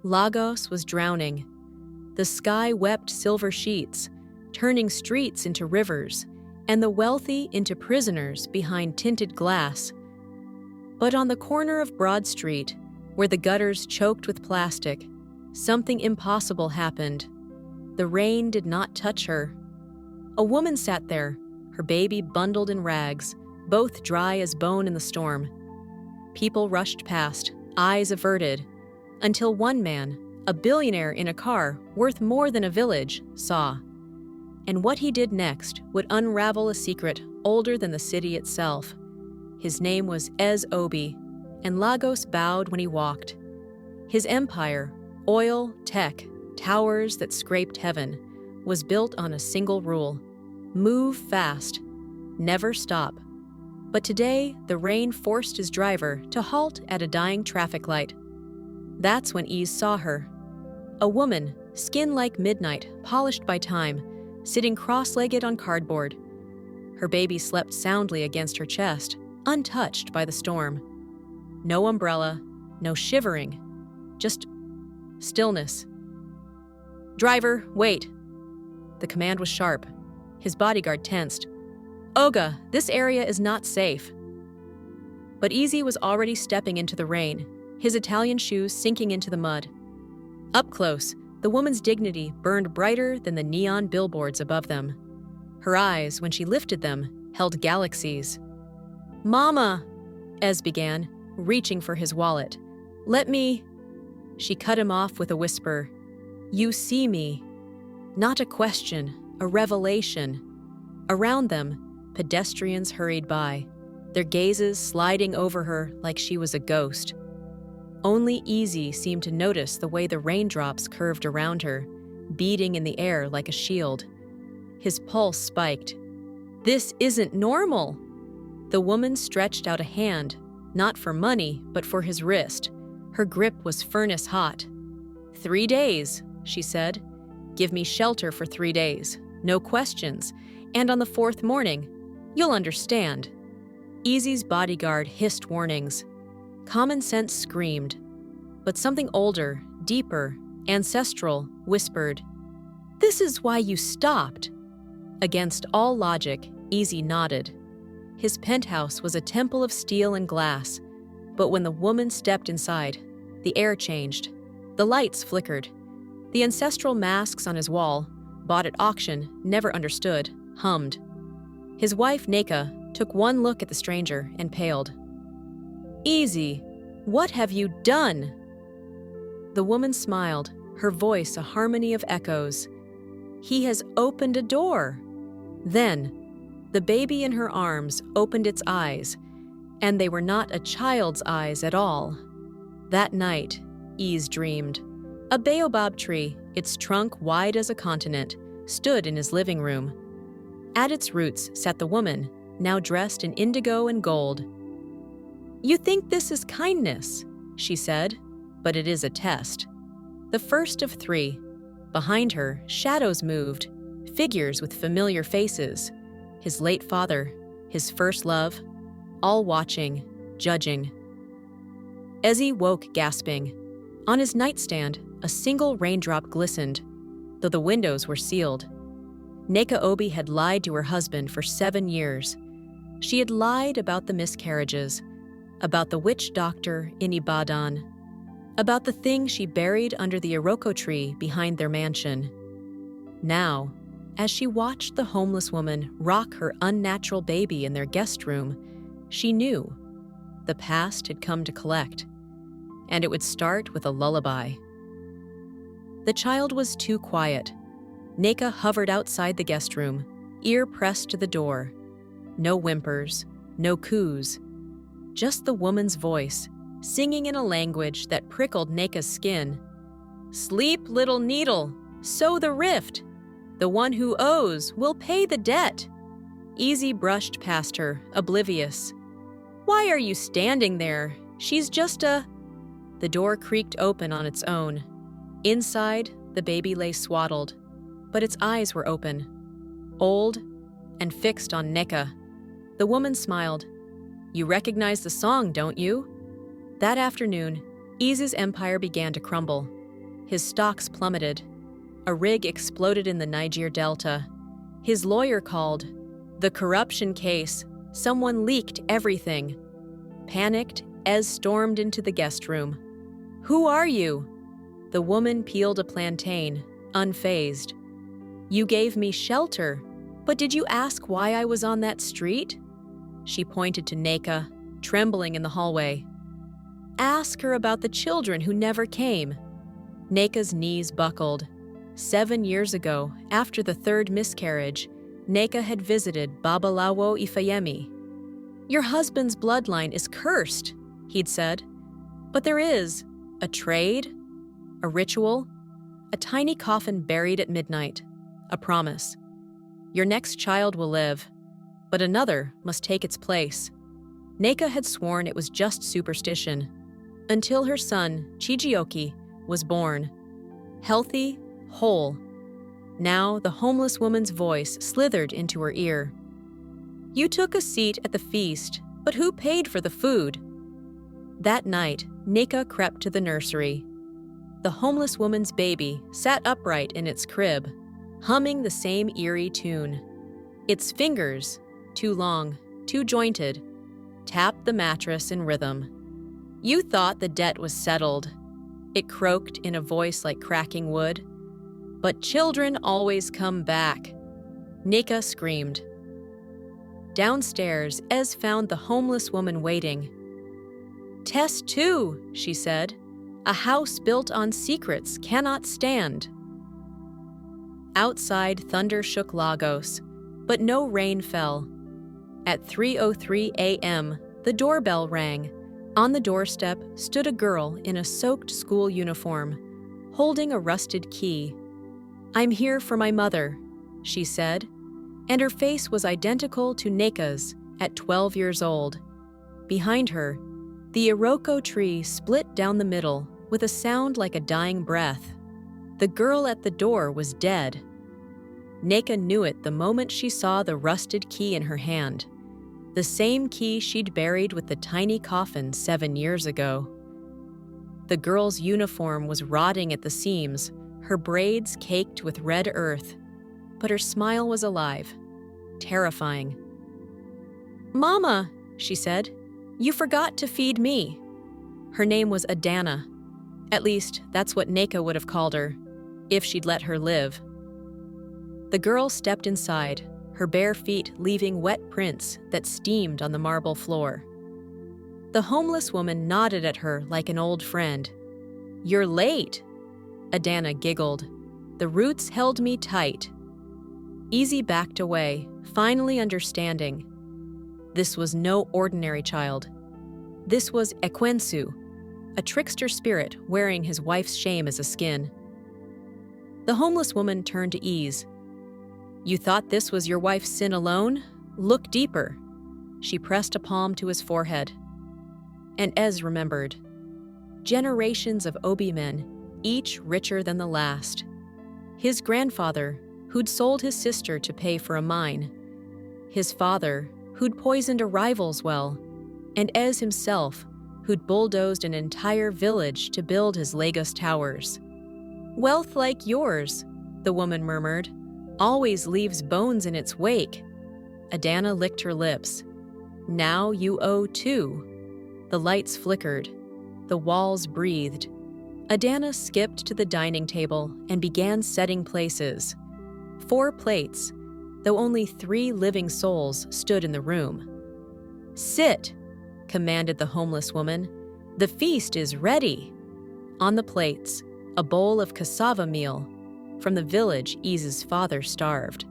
Lagos was drowning. The sky wept silver sheets, turning streets into rivers, and the wealthy into prisoners behind tinted glass. But on the corner of Broad Street, where the gutters choked with plastic, something impossible happened. The rain did not touch her. A woman sat there, her baby bundled in rags, both dry as bone in the storm. People rushed past, eyes averted, until one man, a billionaire in a car worth more than a village, saw. And what he did next would unravel a secret older than the city itself. His name was Obi, and Lagos bowed when he walked. His empire, oil, tech, towers that scraped heaven, was built on a single rule: move fast, never stop. But today, the rain forced his driver to halt at a dying traffic light. That's when Ease saw her. A woman, skin like midnight, polished by time, sitting cross-legged on cardboard. Her baby slept soundly against her chest, untouched by the storm. No umbrella, no shivering, just stillness. "Driver, wait." The command was sharp. His bodyguard tensed. "Oga, this area is not safe." But Easy was already stepping into the rain, his Italian shoes sinking into the mud. Up close, the woman's dignity burned brighter than the neon billboards above them. Her eyes, when she lifted them, held galaxies. "Mama," Ez began, reaching for his wallet. "Let me—" She cut him off with a whisper. "You see me." Not a question, a revelation. Around them, pedestrians hurried by, their gazes sliding over her like she was a ghost. Only Easy seemed to notice the way the raindrops curved around her, beating in the air like a shield. His pulse spiked. "This isn't normal." The woman stretched out a hand, not for money, but for his wrist. Her grip was furnace hot. "3 days," she said. "Give me shelter for 3 days, no questions, and on the 4th morning, you'll understand." Easy's bodyguard hissed warnings. Common sense screamed. But something older, deeper, ancestral whispered, "This is why you stopped." Against all logic, Easy nodded. His penthouse was a temple of steel and glass, but when the woman stepped inside, the air changed. The lights flickered. The ancestral masks on his wall, bought at auction, never understood, hummed. His wife, Neka, took one look at the stranger and paled. "Easy, what have you done?" The woman smiled, her voice a harmony of echoes. "He has opened a door." Then, the baby in her arms opened its eyes, and they were not a child's eyes at all. That night, Ease dreamed. A baobab tree, its trunk wide as a continent, stood in his living room. At its roots sat the woman, now dressed in indigo and gold. "You think this is kindness," she said, "but it is a test." The first of 3. Behind her, shadows moved, figures with familiar faces. His late father, his first love, all watching, judging. Ezzy woke gasping. On his nightstand, a single raindrop glistened, though the windows were sealed. Neka Obi had lied to her husband for 7 years. She had lied about the miscarriages, about the witch doctor in Ibadan, about the thing she buried under the Iroko tree behind their mansion. Now, as she watched the homeless woman rock her unnatural baby in their guest room, she knew the past had come to collect, and it would start with a lullaby. The child was too quiet. Neka hovered outside the guest room, ear pressed to the door. No whimpers, no coos, just the woman's voice, singing in a language that prickled Neka's skin. "Sleep, little needle, sew the rift. The one who owes will pay the debt." Easy brushed past her, oblivious. "Why are you standing there? She's just a—" The door creaked open on its own. Inside, the baby lay swaddled, but its eyes were open, old and fixed on Neka. The woman smiled. "You recognize the song, don't you?" That afternoon, Ease's empire began to crumble. His stocks plummeted. A rig exploded in the Niger Delta. His lawyer called. The corruption case. Someone leaked everything. Panicked, Ez stormed into the guest room. "Who are you?" The woman peeled a plantain, unfazed. "You gave me shelter, but did you ask why I was on that street?" She pointed to Neka, trembling in the hallway. "Ask her about the children who never came." Neka's knees buckled. 7 years ago, after the third miscarriage, Neka had visited Babalawo Ifayemi. "Your husband's bloodline is cursed," he'd said. "But there is a trade, a ritual, a tiny coffin buried at midnight, a promise. Your next child will live, but another must take its place." Neka had sworn it was just superstition, until her son, Chijioki, was born. Healthy, whole. Now the homeless woman's voice slithered into her ear. "You took a seat at the feast, but who paid for the food?" That night, Neka crept to the nursery. The homeless woman's baby sat upright in its crib, humming the same eerie tune. Its fingers, too long, too jointed, tapped the mattress in rhythm. "You thought the debt was settled," it croaked in a voice like cracking wood. "But children always come back." Neka screamed. Downstairs, Ez found the homeless woman waiting. "Test 2, she said. "A house built on secrets cannot stand." Outside, thunder shook Lagos, but no rain fell. At 3:03 a.m., the doorbell rang. On the doorstep stood a girl in a soaked school uniform, holding a rusted key. "I'm here for my mother," she said, and her face was identical to Neka's at 12 years old. Behind her, the Iroko tree split down the middle with a sound like a dying breath. The girl at the door was dead. Neka knew it the moment she saw the rusted key in her hand, the same key she'd buried with the tiny coffin 7 years ago. The girl's uniform was rotting at the seams, her braids caked with red earth, but her smile was alive, terrifying. "Mama," she said, "you forgot to feed me." Her name was Adana. At least, that's what Neka would have called her, if she'd let her live. The girl stepped inside, her bare feet leaving wet prints that steamed on the marble floor. The homeless woman nodded at her like an old friend. "You're late," Adana giggled. "The roots held me tight." Easy backed away, finally understanding. This was no ordinary child. This was Ekwensu, a trickster spirit wearing his wife's shame as a skin. The homeless woman turned to Ease. "You thought this was your wife's sin alone? Look deeper." She pressed a palm to his forehead. And Ez remembered. Generations of Obi men, each richer than the last. His grandfather, who'd sold his sister to pay for a mine. His father, who'd poisoned a rival's well. And Ez himself, who'd bulldozed an entire village to build his Lagos towers. "Wealth like yours," the woman murmured, "always leaves bones in its wake." Adana licked her lips. "Now you owe too." The lights flickered. The walls breathed. Adana skipped to the dining table and began setting places. 4 plates, though only 3 living souls stood in the room. "Sit," commanded the homeless woman. "The feast is ready." On the plates, a bowl of cassava meal, from the village Ease's father starved.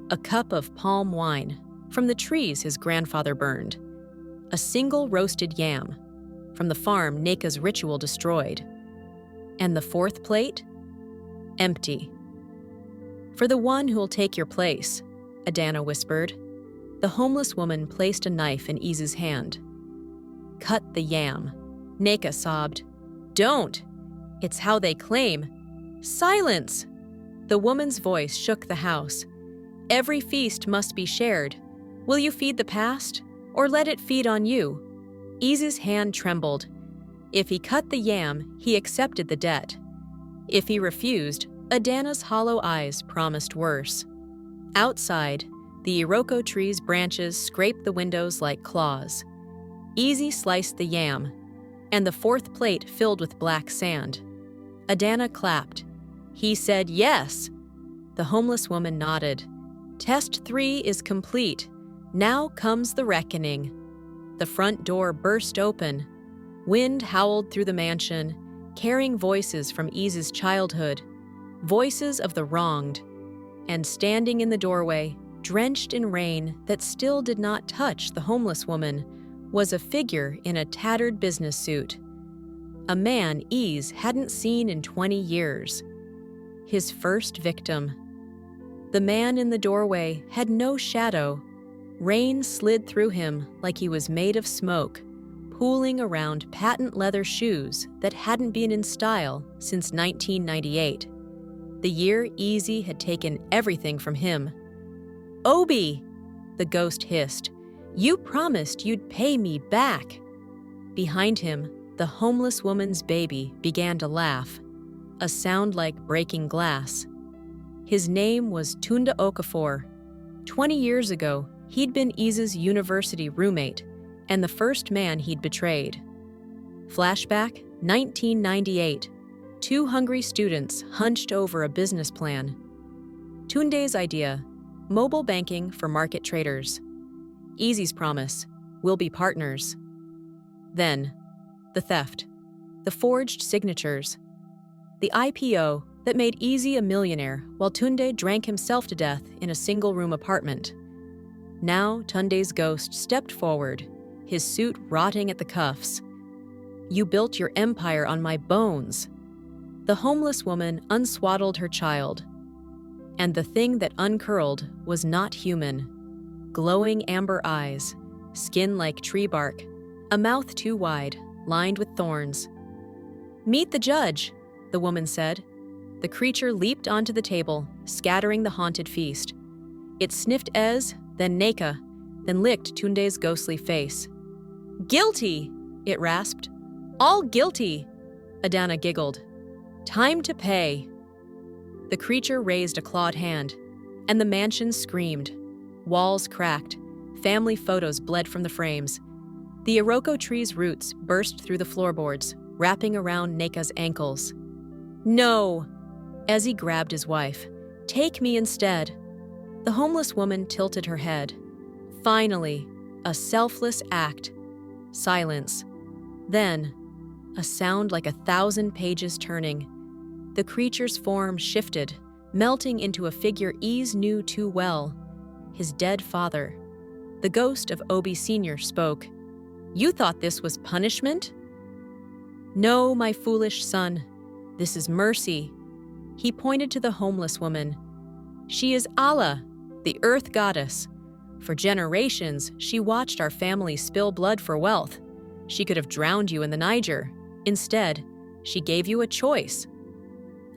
A cup of palm wine, from the trees his grandfather burned. A single roasted yam, from the farm Neka's ritual destroyed. And the 4th plate? Empty. "For the one who'll take your place," Adana whispered. The homeless woman placed a knife in Ease's hand. "Cut the yam." Neka sobbed. "Don't! It's how they claim." "Silence!" The woman's voice shook the house. "Every feast must be shared. Will you feed the past, or let it feed on you?" Ease's hand trembled. If he cut the yam, he accepted the debt. If he refused, Adana's hollow eyes promised worse. Outside, the Iroko tree's branches scraped the windows like claws. Easy sliced the yam, and the fourth plate filled with black sand. Adana clapped. He said yes. The homeless woman nodded. Test 3 is complete. Now comes the reckoning. The front door burst open. Wind howled through the mansion, carrying voices from Ease's childhood, voices of the wronged. And standing in the doorway, drenched in rain that still did not touch the homeless woman, was a figure in a tattered business suit. A man Ease hadn't seen in 20 years. His first victim. The man in the doorway had no shadow. Rain slid through him like he was made of smoke, pooling around patent leather shoes that hadn't been in style since 1998. The year Easy had taken everything from him. "Obi!" the ghost hissed. "You promised you'd pay me back." Behind him, the homeless woman's baby began to laugh, a sound like breaking glass. His name was Tunda Okafor. 20 years ago, he'd been Ease's university roommate and the first man he'd betrayed. Flashback, 1998. 2 hungry students hunched over a business plan. Tunde's idea, mobile banking for market traders. Easy's promise, we'll be partners. Then, the theft, the forged signatures, the IPO that made Easy a millionaire while Tunde drank himself to death in a single-room apartment. Now Tunde's ghost stepped forward, his suit rotting at the cuffs. "You built your empire on my bones." The homeless woman unswaddled her child. And the thing that uncurled was not human. Glowing amber eyes, skin like tree bark, a mouth too wide, lined with thorns. "Meet the judge," the woman said. The creature leaped onto the table, scattering the haunted feast. It sniffed Ez, then Neka, then licked Tunde's ghostly face. "Guilty!" it rasped. "All guilty!" Adana giggled. "Time to pay." The creature raised a clawed hand, and the mansion screamed. Walls cracked, family photos bled from the frames. The Iroko tree's roots burst through the floorboards, wrapping around Neka's ankles. "No!" Ezzy grabbed his wife. "Take me instead." The homeless woman tilted her head. Finally, a selfless act. Silence. Then, a sound like 1,000 pages turning. The creature's form shifted, melting into a figure Ease knew too well. His dead father. The ghost of Obi Sr. spoke. "You thought this was punishment?" "No, my foolish son. This is mercy." He pointed to the homeless woman. "She is Allah, the earth goddess. For generations, she watched our family spill blood for wealth. She could have drowned you in the Niger. Instead, she gave you a choice."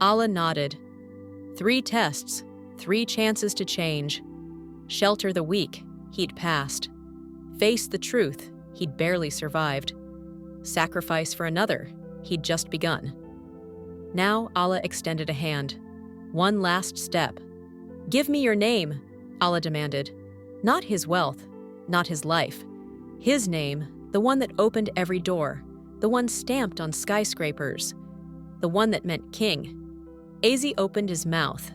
Allah nodded. 3 tests, 3 chances to change. Shelter the weak, he'd passed. Face the truth, he'd barely survived. Sacrifice for another, he'd just begun. Now Allah extended a hand. One last step. "Give me your name," Allah demanded. Not his wealth, not his life. His name, the one that opened every door, the one stamped on skyscrapers, the one that meant king. Azy opened his mouth,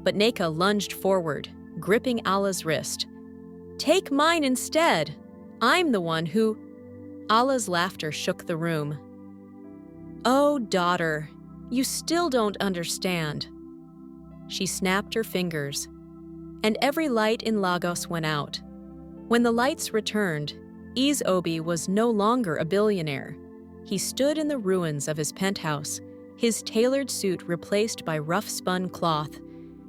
but Neka lunged forward, gripping Allah's wrist. "Take mine instead. I'm the one who—" Allah's laughter shook the room. "Oh, daughter, you still don't understand." She snapped her fingers, and every light in Lagos went out. When the lights returned, Ease Obi was no longer a billionaire. He stood in the ruins of his penthouse, his tailored suit replaced by rough-spun cloth,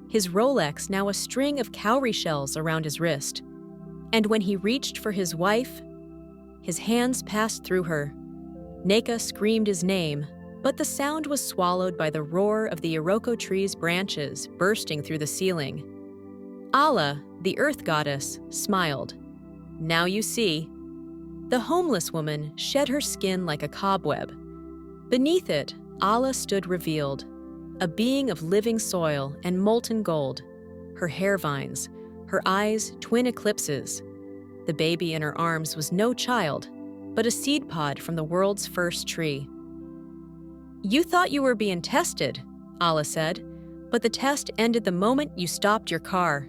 his Rolex now a string of cowrie shells around his wrist. And when he reached for his wife, his hands passed through her. Neka screamed his name, but the sound was swallowed by the roar of the Iroko tree's branches bursting through the ceiling. Allah, the earth goddess, smiled. "Now you see." The homeless woman shed her skin like a cobweb. Beneath it, Allah stood revealed, a being of living soil and molten gold, her hair vines, her eyes twin eclipses. The baby in her arms was no child, but a seed pod from the world's first tree. "You thought you were being tested," Allah said, "but the test ended the moment you stopped your car."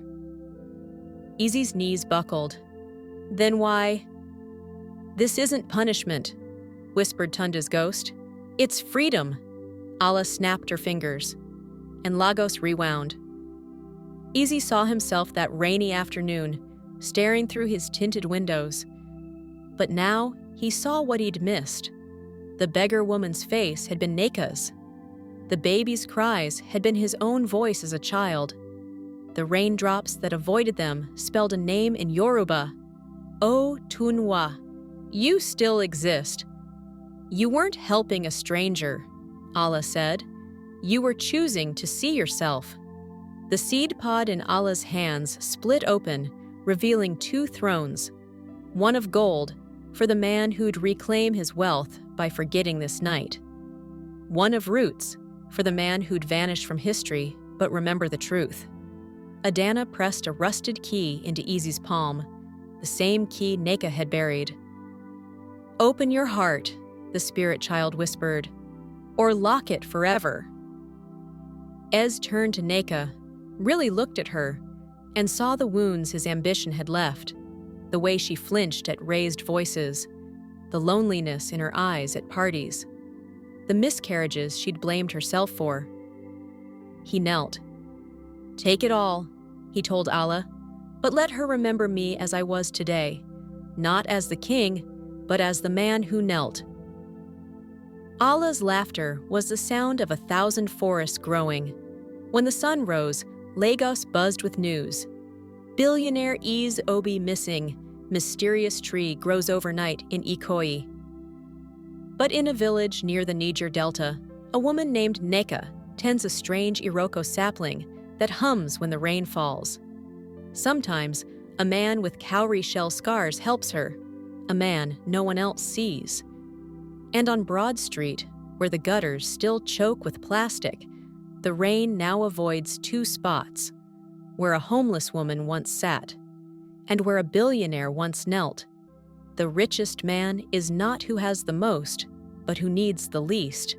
Easy's knees buckled. "Then why—" "This isn't punishment," whispered Tunda's ghost. "It's freedom." Allah snapped her fingers, and Lagos rewound. Easy saw himself that rainy afternoon, staring through his tinted windows. But now he saw what he'd missed. The beggar woman's face had been Neka's. The baby's cries had been his own voice as a child. The raindrops that avoided them spelled a name in Yoruba. O Tunwa. You still exist. You weren't helping a stranger, Allah said. You were choosing to see yourself. The seed pod in Allah's hands split open, revealing two thrones, one of gold for the man who'd reclaim his wealth by forgetting this night, one of roots for the man who'd vanish from history but remember the truth. Adana pressed a rusted key into Easy's palm, the same key Neka had buried. "Open your heart," the spirit child whispered, "or lock it forever." Ez turned to Neka, really looked at her, and saw the wounds his ambition had left, the way she flinched at raised voices, the loneliness in her eyes at parties, the miscarriages she'd blamed herself for. He knelt. "Take it all," he told Allah, "but let her remember me as I was today, not as the king, but as the man who knelt." Allah's laughter was the sound of 1,000 forests growing. When the sun rose, Lagos buzzed with news. Billionaire Ease Obi missing. Mysterious tree grows overnight in Ikoyi. But in a village near the Niger Delta, a woman named Neka tends a strange Iroko sapling that hums when the rain falls. Sometimes, a man with cowrie shell scars helps her, a man no one else sees. And on Broad Street, where the gutters still choke with plastic, the rain now avoids two spots, where a homeless woman once sat, and where a billionaire once knelt. The richest man is not who has the most, but who needs the least.